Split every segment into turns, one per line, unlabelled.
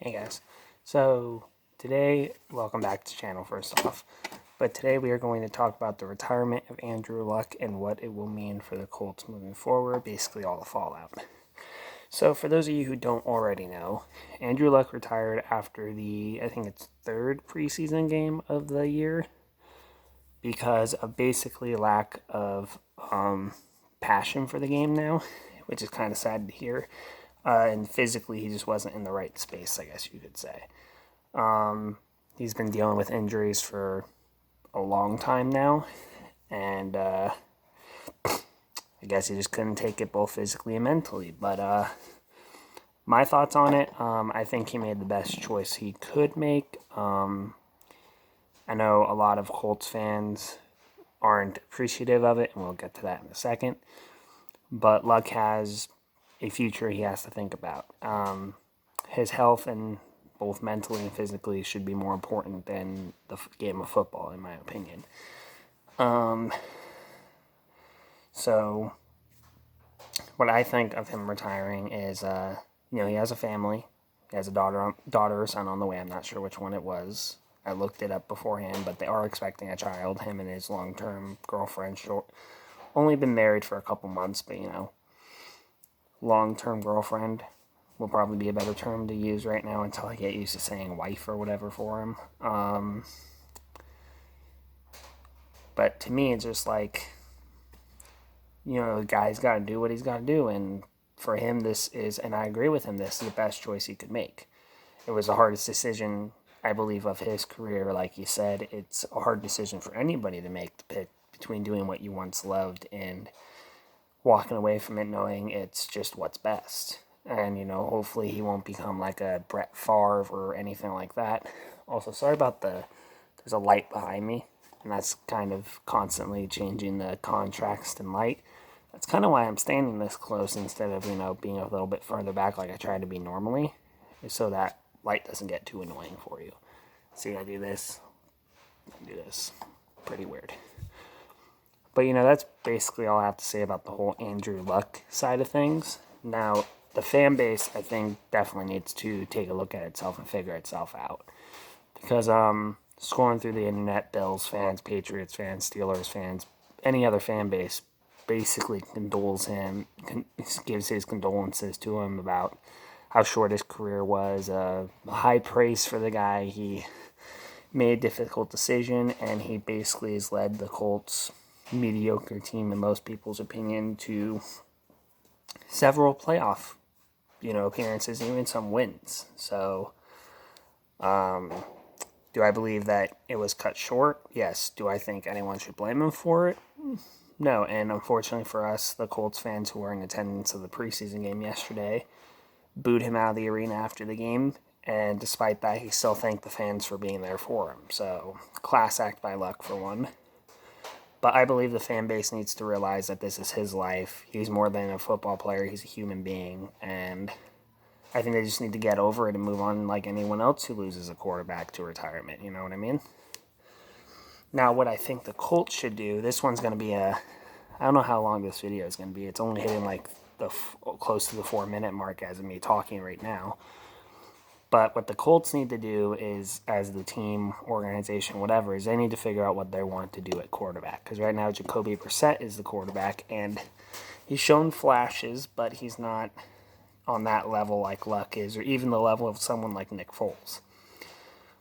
Hey guys, so today, welcome back to the channel first off, but today we are going to talk about the retirement of Andrew Luck and what it will mean for the Colts moving forward, basically all the fallout. So for those of you who don't already know, Andrew Luck retired after I think it's third preseason game of the year because of basically lack of passion for the game now, which is kind of sad to hear. And physically, he just wasn't in the right space, I guess you could say. He's been dealing with injuries for a long time now, and I guess he just couldn't take it both physically and mentally. But my thoughts on it, I think he made the best choice he could make. I know a lot of Colts fans aren't appreciative of it, and we'll get to that in a second. But Luck has a future he has to think about. His health, and both mentally and physically, should be more important than the game of football, in my opinion. So what I think of him retiring is, he has a family. He has a daughter or son on the way. I'm not sure which one it was. I looked it up beforehand, but they are expecting a child. Him and his long-term girlfriend. Only been married for a couple months, but long-term girlfriend will probably be a better term to use right now until I get used to saying wife or whatever for him. But to me, it's just like, the guy's got to do what he's got to do. And for him, and I agree with him, this is the best choice he could make. It was the hardest decision, I believe, of his career. Like you said, it's a hard decision for anybody to make, the pick between doing what you once loved and walking away from it knowing it's just what's best. And, hopefully he won't become like a Brett Favre or anything like that. Also, sorry about there's a light behind me, and that's kind of constantly changing the contrast and light. That's kind of why I'm standing this close instead of, being a little bit further back like I try to be normally, so that light doesn't get too annoying for you. See, I do this. Pretty weird. But, that's basically all I have to say about the whole Andrew Luck side of things. Now, the fan base, I think, definitely needs to take a look at itself and figure itself out. Because scrolling through the internet, Bills fans, Patriots fans, Steelers fans, any other fan base basically gives his condolences to him about how short his career was. High praise for the guy. He made a difficult decision, and he basically has led the Colts, mediocre team in most people's opinion, to several playoff appearances, even some wins. So do I believe that it was cut short? Yes. Do I think anyone should blame him for it? No. And unfortunately for us, the Colts fans who were in attendance of the preseason game yesterday booed him out of the arena after the game, and despite that, he still thanked the fans for being there for him. So, class act by Luck for one. But I believe the fan base needs to realize that this is his life. He's more than a football player. He's a human being. And I think they just need to get over it and move on like anyone else who loses a quarterback to retirement. You know what I mean? Now, what I think the Colts should do, this one's going to be I don't know how long this video is going to be. It's only hitting like close to the 4-minute mark as of me talking right now. But what the Colts need to do is, as the team, organization, whatever, is they need to figure out what they want to do at quarterback. Because right now, Jacoby Brissett is the quarterback, and he's shown flashes, but he's not on that level like Luck is, or even the level of someone like Nick Foles.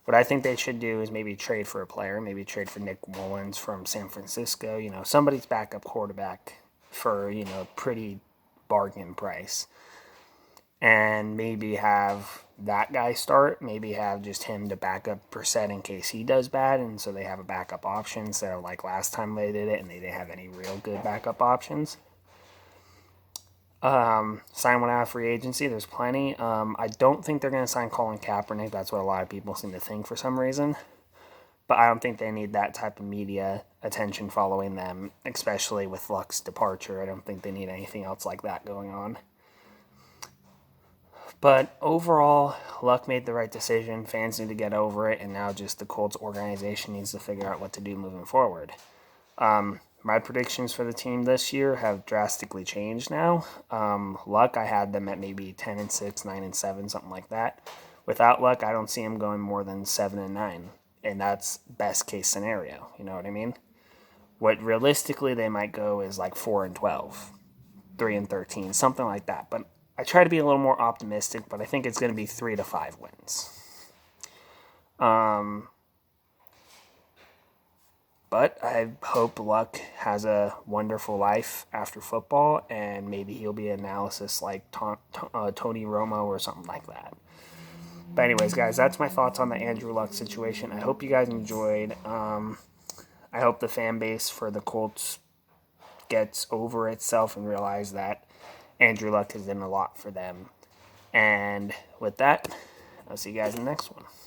What I think they should do is maybe trade for a player, maybe trade for Nick Mullins from San Francisco, somebody's backup quarterback for, pretty bargain price. And maybe have that guy start, maybe have just him to back up Brissett in case he does bad, and so they have a backup option instead of like last time they did it and they didn't have any real good backup options. Sign one out of free agency, there's plenty. I don't think they're going to sign Colin Kaepernick. That's what a lot of people seem to think for some reason. But I don't think they need that type of media attention following them, especially with Luck's departure. I don't think they need anything else like that going on. But overall, Luck made the right decision. Fans need to get over it, and now just the Colts organization needs to figure out what to do moving forward. My predictions for the team this year have drastically changed now. Luck, I had them at maybe 10-6, 9-7, something like that. Without luck, I don't see him going more than 7-9, and that's best case scenario. You know what I mean? What realistically they might go is like 4-12, 3-13, something like that. But I try to be a little more optimistic, but I think it's going to be 3-5 wins. But I hope Luck has a wonderful life after football, and maybe he'll be an analysis like Tony Romo or something like that. But anyways, guys, that's my thoughts on the Andrew Luck situation. I hope you guys enjoyed. I hope the fan base for the Colts gets over itself and realize that Andrew Luck has done a lot for them. And with that, I'll see you guys in the next one.